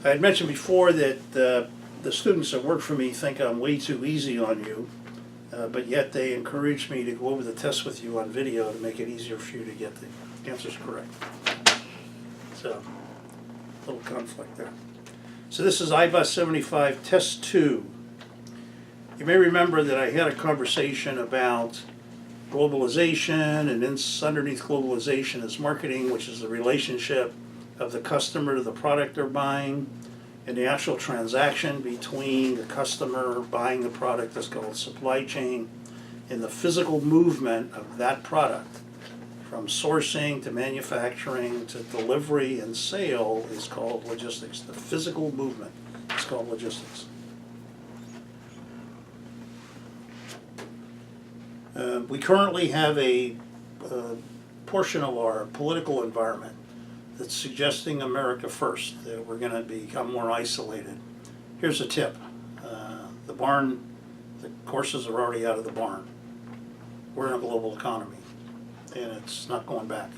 I had mentioned before that the students that work for me think I'm way too easy on you, but yet they encourage me to go over the test with you on video to make it easier for you to get the answers correct. So, a little conflict there. So this is IBUS 75, Test 2. You may remember that I had a conversation about globalization, and underneath globalization is marketing, which is the relationship of the customer to the product they're buying, and the actual transaction between the customer buying the product is called supply chain, and the physical movement of that product from sourcing to manufacturing to delivery and sale is called logistics. The physical movement is called logistics. We currently have a portion of our political environment that's suggesting America first, that we're going to become more isolated. Here's a tip. The horses are already out of the barn. We're in a global economy, and it's not going back.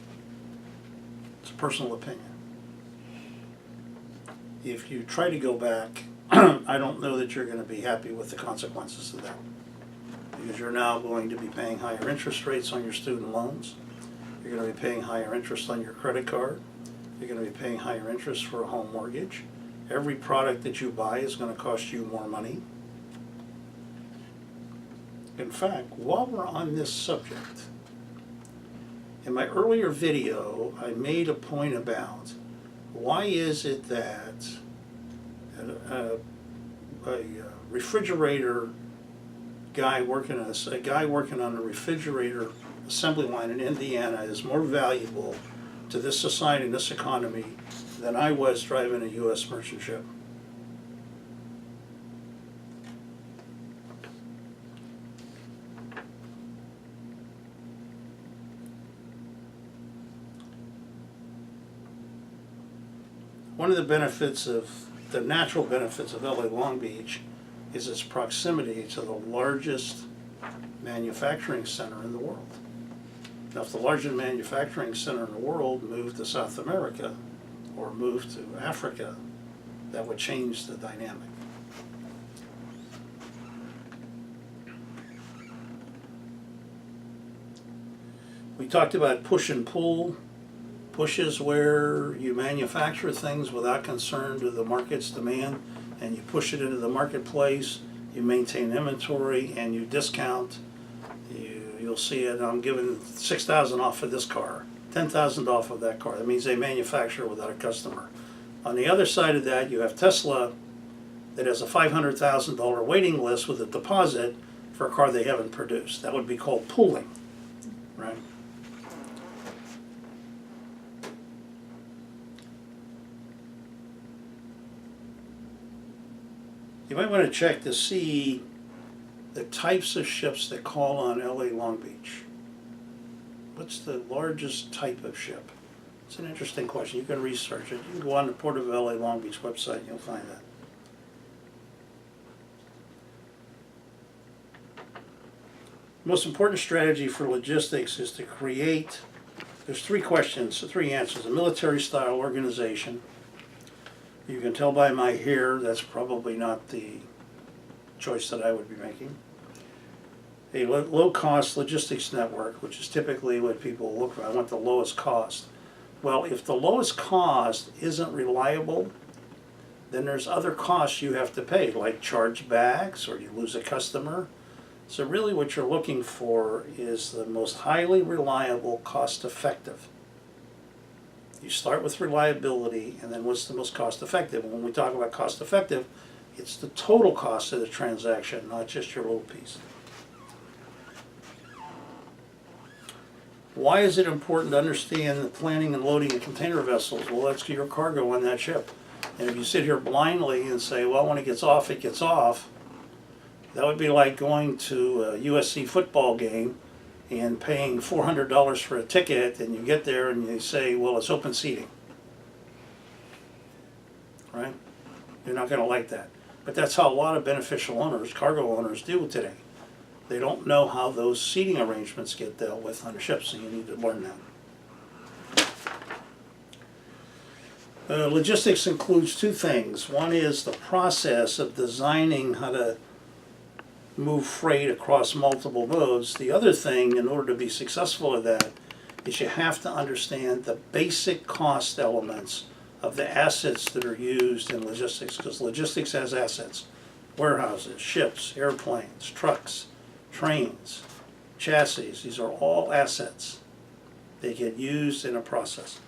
It's a personal opinion. If you try to go back, I don't know that you're going to be happy with the consequences of that, because you're now going to be paying higher interest rates on your student loans. You're going to be paying higher interest on your credit card. You're going to be paying higher interest for a home mortgage. Every product that you buy is going to cost you more money. In fact, while we're on this subject, in my earlier video, I made a point about why is it that a refrigerator guy working on a refrigerator assembly line in Indiana is more valuable to this society and this economy than I was driving a U.S. merchant ship. One of the benefits of the natural benefits of LA Long Beach is its proximity to the largest manufacturing center in the world. Now, if the largest manufacturing center in the world moved to South America or moved to Africa, that would change the dynamic. We talked about push and pull. Push is where you manufacture things without concern to the market's demand, and you push it into the marketplace, you maintain inventory, and you discount. You'll see it, I'm giving $6,000 off of this car, $10,000 off of that car. That means they manufacture without a customer. On the other side of that, you have Tesla that has a $500,000 waiting list with a deposit for a car they haven't produced. That would be called pooling, right? You might want to check to see the types of ships that call on LA Long Beach. What's the largest type of ship? It's an interesting question. You can research it. You can go on the Port of LA Long Beach website and you'll find that. The most important strategy for logistics is to create, there's three questions, three answers. A military style organization. You can tell by my hair that's probably not the choice that I would be making. A low-cost logistics network, which is typically what people look for. I want the lowest cost. Well, if the lowest cost isn't reliable, then there's other costs you have to pay, like chargebacks, or you lose a customer. So really what you're looking for is the most highly reliable, cost-effective. You start with reliability, and then what's the most cost-effective? When we talk about cost-effective, it's the total cost of the transaction, not just your little piece. Why is it important to understand the planning and loading of container vessels? Well, that's your cargo on that ship. And if you sit here blindly and say, well, when it gets off, it gets off, that would be like going to a USC football game and paying $400 for a ticket, and you get there and you say, well, it's open seating. Right? You're not going to like that. But that's how a lot of beneficial owners, cargo owners, do today. They don't know how those seating arrangements get dealt with on a ship, so you need to learn that. Logistics includes two things. One is the process of designing how to move freight across multiple modes. The other thing, in order to be successful at that, is you have to understand the basic cost elements of the assets that are used in logistics, because logistics has assets. Warehouses, ships, airplanes, trucks, trains, chassis. These are all assets. They get used in a process.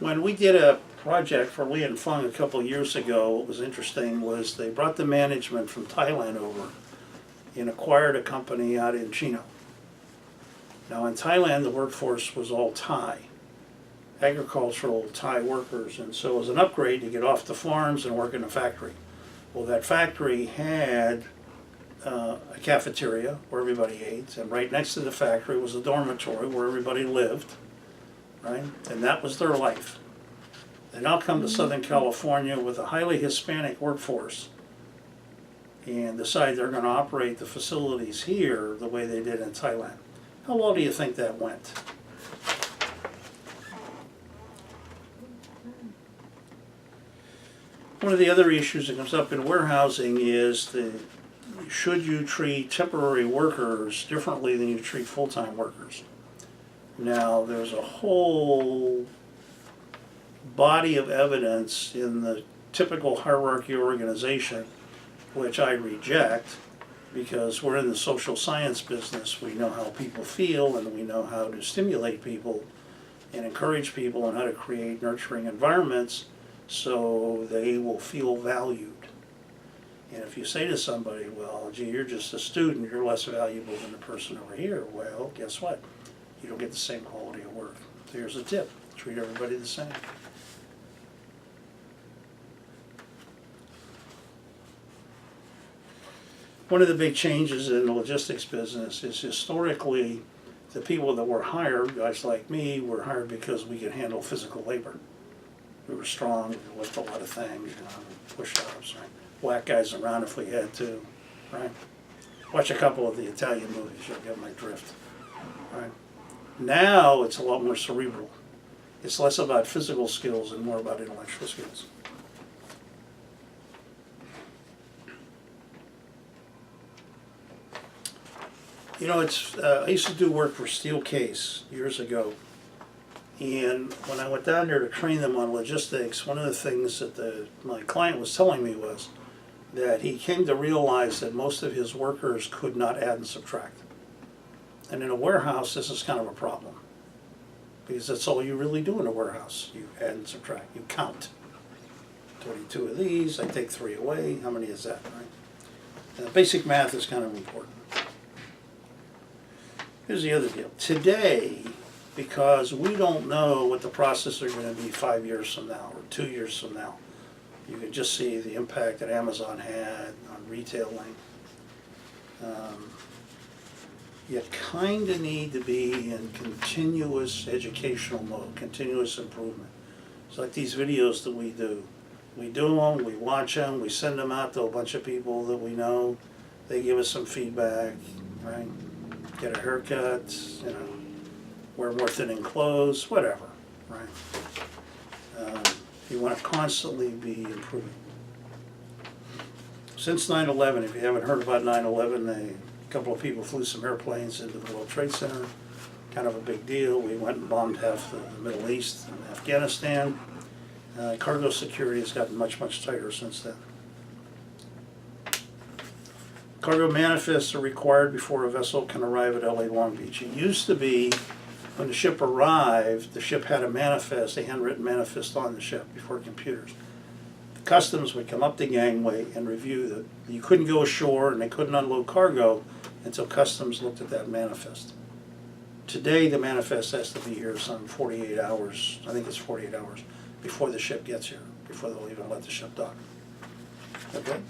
When we did a project for Li and Fung a couple of years ago, what was interesting was they brought the management from Thailand over and acquired a company out in Chino. Now in Thailand, the workforce was all Thai, agricultural Thai workers, and so it was an upgrade to get off the farms and work in a factory. Well, that factory had a cafeteria where everybody ate, and right next to the factory was a dormitory where everybody lived, right? And that was their life. They now come to Southern California with a highly Hispanic workforce and decide they're going to operate the facilities here the way they did in Thailand. How well do you think that went? One of the other issues that comes up in warehousing is should you treat temporary workers differently than you treat full-time workers? Now, there's a whole body of evidence in the typical hierarchy organization, which I reject, because we're in the social science business. We know how people feel, and we know how to stimulate people and encourage people, and how to create nurturing environments so they will feel valued. And if you say to somebody, well, gee, you're just a student, you're less valuable than the person over here, well, guess what? You don't get the same quality of work. So here's a tip: treat everybody the same. One of the big changes in the logistics business is historically the people that were hired, guys like me, were hired because we could handle physical labor. We were strong, we could lift a lot of things, push-ups, right? Whack guys around if we had to, right? Watch a couple of the Italian movies, you'll get my drift, right? Now it's a lot more cerebral. It's less about physical skills and more about intellectual skills. You know, I used to do work for Steelcase years ago, and when I went down there to train them on logistics, one of the things that my client was telling me was that he came to realize that most of his workers could not add and subtract. And in a warehouse, this is kind of a problem, because that's all you really do in a warehouse. You add and subtract, you count. 22 of these, I take 3 away, how many is that, right? And the basic math is kind of important. Here's the other deal. Today, because we don't know what the processes are going to be 5 years from now or 2 years from now, you can just see the impact that Amazon had on retailing. You kind of need to be in continuous educational mode, continuous improvement. It's like these videos that we do. We do them, we watch them, we send them out to a bunch of people that we know. They give us some feedback, right? Get a haircut, wear more fitting clothes, whatever, right? You want to constantly be improving. Since 9/11, if you haven't heard about 9/11, a couple of people flew some airplanes into the World Trade Center. Kind of a big deal. We went and bombed half the Middle East and Afghanistan. Cargo security has gotten much, much tighter since then. Cargo manifests are required before a vessel can arrive at LA Long Beach. It used to be when the ship arrived, the ship had a manifest, a handwritten manifest on the ship before computers. The customs would come up the gangway and review that. You couldn't go ashore and they couldn't unload cargo until customs looked at that manifest. Today the manifest has to be here some 48 hours, I think it's 48 hours, before the ship gets here, before they'll even let the ship dock. Okay?